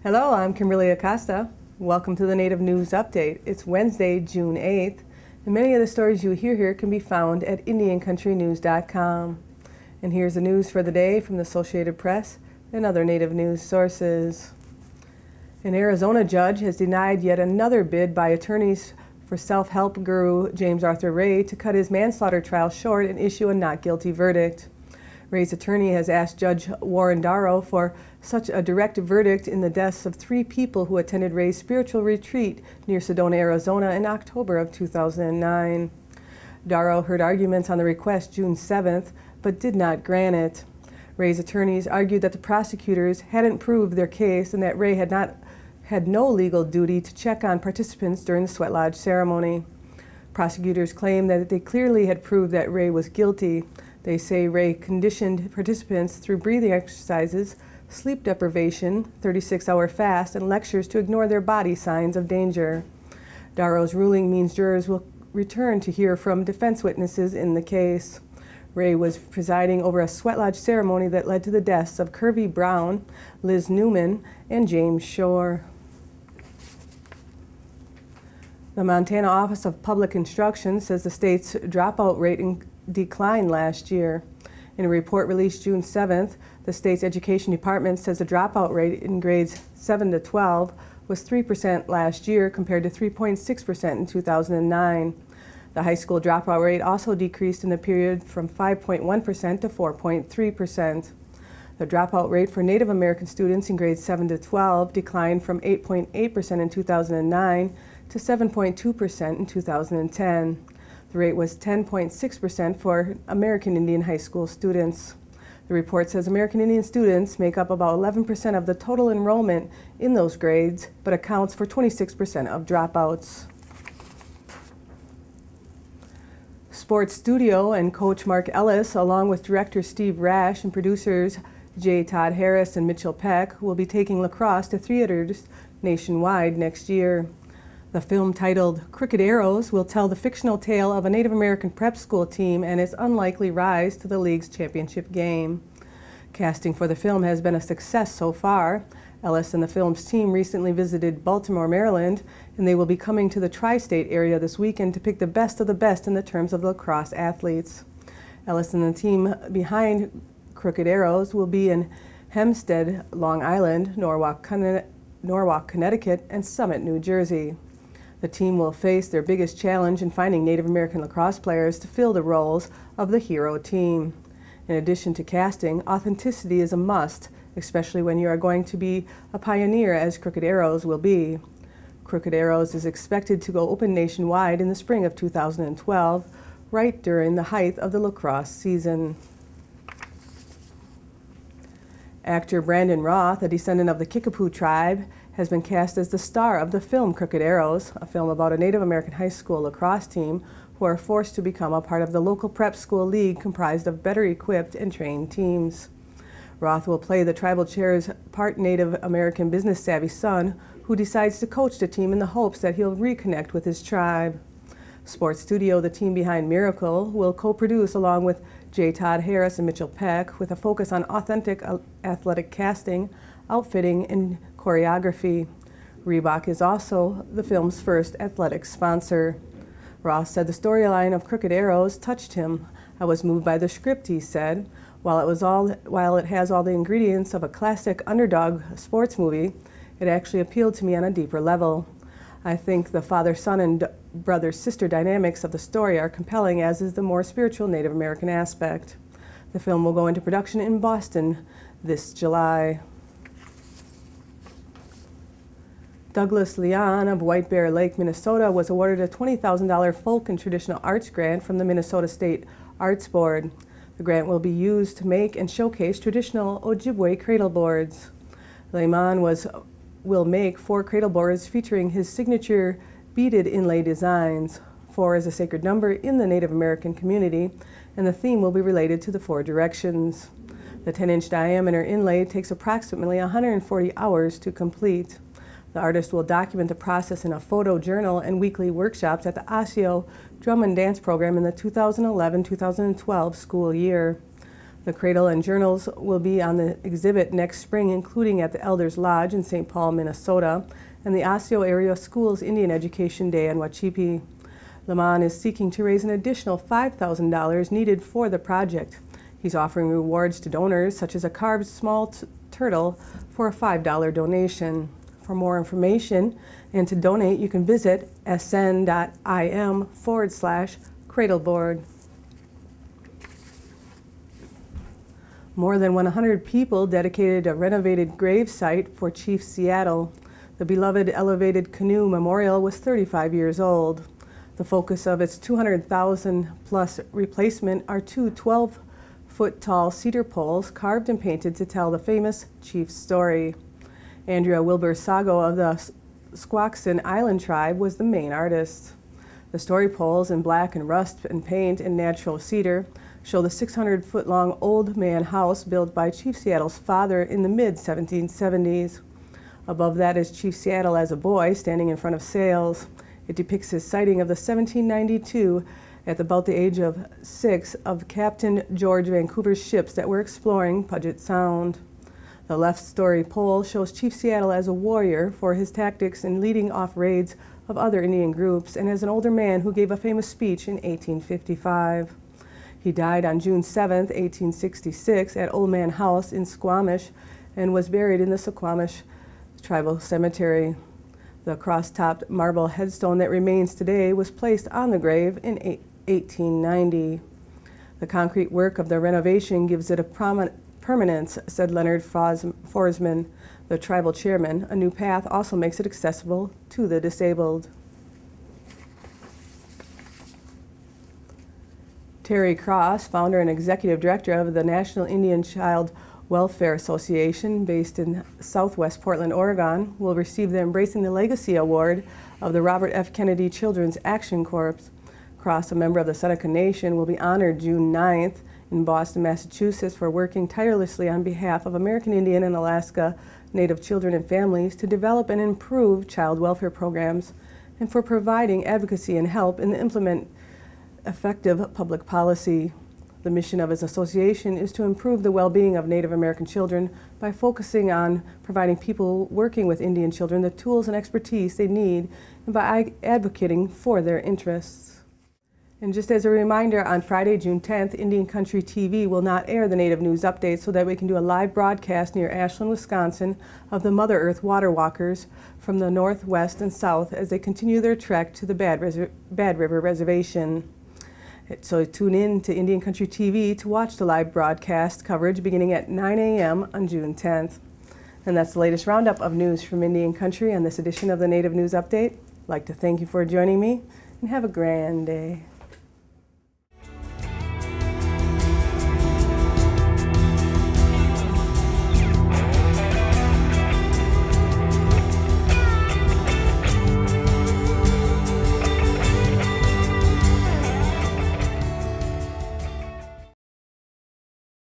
Hello, I'm Kimberlie Acosta. Welcome to the Native News Update. It's Wednesday, June 8th, and many of the stories you hear here can be found at IndianCountryNews.com. And here's the news for the day from the Associated Press and other Native news sources. An Arizona judge has denied yet another bid by attorneys for self-help guru James Arthur Ray to cut his manslaughter trial short and issue a not guilty verdict. Ray's attorney has asked Judge Warren Darrow for such a direct verdict in the deaths of 3 people who attended Ray's spiritual retreat near Sedona, Arizona in October of 2009. Darrow heard arguments on the request June 7th, but did not grant it. Ray's attorneys argued that the prosecutors hadn't proved their case and that Ray had no legal duty to check on participants during the sweat lodge ceremony. Prosecutors claim that they clearly had proved that Ray was guilty. They say Ray conditioned participants through breathing exercises, sleep deprivation, 36-hour fast, and lectures to ignore their body signs of danger. Darrow's ruling means jurors will return to hear from defense witnesses in the case. Ray was presiding over a sweat lodge ceremony that led to the deaths of Kirby Brown, Liz Newman, and James Shore. The Montana Office of Public Instruction says the state's dropout rate declined last year. In a report released June 7th, the state's education department says the dropout rate in grades 7 to 12 was 3% last year compared to 3.6% in 2009. The high school dropout rate also decreased in the period from 5.1% to 4.3%. The dropout rate for Native American students in grades 7 to 12 declined from 8.8% in 2009 to 7.2% in 2010. The rate was 10.6% for American Indian high school students. The report says American Indian students make up about 11% of the total enrollment in those grades, but accounts for 26% of dropouts. Sports Studio and coach Mark Ellis, along with director Steve Rash and producers J. Todd Harris and Mitchell Peck, will be taking lacrosse to theaters nationwide next year. The film, titled Crooked Arrows, will tell the fictional tale of a Native American prep school team and its unlikely rise to the league's championship game. Casting for the film has been a success so far. Ellis and the film's team recently visited Baltimore, Maryland, and they will be coming to the tri-state area this weekend to pick the best of the best in the terms of lacrosse athletes. Ellis and the team behind Crooked Arrows will be in Hempstead, Long Island, Norwalk, Connecticut, and Summit, New Jersey. The team will face their biggest challenge in finding Native American lacrosse players to fill the roles of the hero team. In addition to casting, authenticity is a must, especially when you are going to be a pioneer as Crooked Arrows will be. Crooked Arrows is expected to go open nationwide in the spring of 2012, right during the height of the lacrosse season. Actor Brandon Roth, a descendant of the Kickapoo tribe, has been cast as the star of the film Crooked Arrows, a film about a Native American high school lacrosse team who are forced to become a part of the local prep school league comprised of better equipped and trained teams. Roth will play the tribal chair's part Native American business-savvy son who decides to coach the team in the hopes that he'll reconnect with his tribe. Sports Studio, the team behind Miracle, will co-produce along with J. Todd Harris and Mitchell Peck with a focus on authentic athletic casting, outfitting, and choreography. Reebok is also the film's first athletic sponsor. Roth said the storyline of Crooked Arrows touched him. "I was moved by the script," he said. While it has all the ingredients of a classic underdog sports movie, it actually appealed to me on a deeper level. I think the father-son and brother-sister dynamics of the story are compelling, as is the more spiritual Native American aspect. The film will go into production in Boston this July. Douglas Leon of White Bear Lake, Minnesota, was awarded a $20,000 folk and traditional arts grant from the Minnesota State Arts Board. The grant will be used to make and showcase traditional Ojibwe cradleboards. Limon will make 4 cradleboards featuring his signature beaded inlay designs. 4 is a sacred number in the Native American community, and the theme will be related to the 4 directions. The 10-inch diameter inlay takes approximately 140 hours to complete. The artist will document the process in a photo journal and weekly workshops at the Osseo Drum and Dance program in the 2011-2012 school year. The cradle and journals will be on the exhibit next spring, including at the Elders Lodge in St. Paul, Minnesota, and the Osseo Area Schools Indian Education Day in Wachipi. Limon is seeking to raise an additional $5,000 needed for the project. He's offering rewards to donors, such as a carved small turtle, for a $5 donation. For more information and to donate, you can visit sn.im/Cradleboard. More than 100 people dedicated a renovated grave site for Chief Seattle. The beloved elevated canoe memorial was 35 years old. The focus of its $200,000+ replacement are two 12-foot-tall cedar poles carved and painted to tell the famous Chief's story. Andrea Wilbur Sago of the Squaxin Island tribe was the main artist. The story poles in black and rust and paint and natural cedar show the 600-foot-long old man house built by Chief Seattle's father in the mid-1770s. Above that is Chief Seattle as a boy standing in front of sails. It depicts his sighting of the 1792, at about the age of 6, of Captain George Vancouver's ships that were exploring Puget Sound. The left story pole shows Chief Seattle as a warrior for his tactics in leading off raids of other Indian groups and as an older man who gave a famous speech in 1855. He died on June 7, 1866 at Old Man House in Squamish and was buried in the Squamish Tribal Cemetery. The cross-topped marble headstone that remains today was placed on the grave in 1890. The concrete work of the renovation gives it a permanence, said Leonard Forsman, the tribal chairman. A new path also makes it accessible to the disabled. Terry Cross, founder and executive director of the National Indian Child Welfare Association, based in Southwest Portland, Oregon, will receive the Embracing the Legacy Award of the Robert F. Kennedy Children's Action Corps. Cross, a member of the Seneca Nation, will be honored June 9th in Boston, Massachusetts, for working tirelessly on behalf of American Indian and Alaska Native children and families to develop and improve child welfare programs and for providing advocacy and help in the implement effective public policy. The mission of his association is to improve the well-being of Native American children by focusing on providing people working with Indian children the tools and expertise they need and by advocating for their interests. And just as a reminder, on Friday, June 10th, Indian Country TV will not air the Native News Update so that we can do a live broadcast near Ashland, Wisconsin of the Mother Earth Water Walkers from the northwest and south as they continue their trek to the Bad River Reservation. So tune in to Indian Country TV to watch the live broadcast coverage beginning at 9 a.m. on June 10th. And that's the latest roundup of news from Indian Country on this edition of the Native News Update. I'd like to thank you for joining me and have a grand day.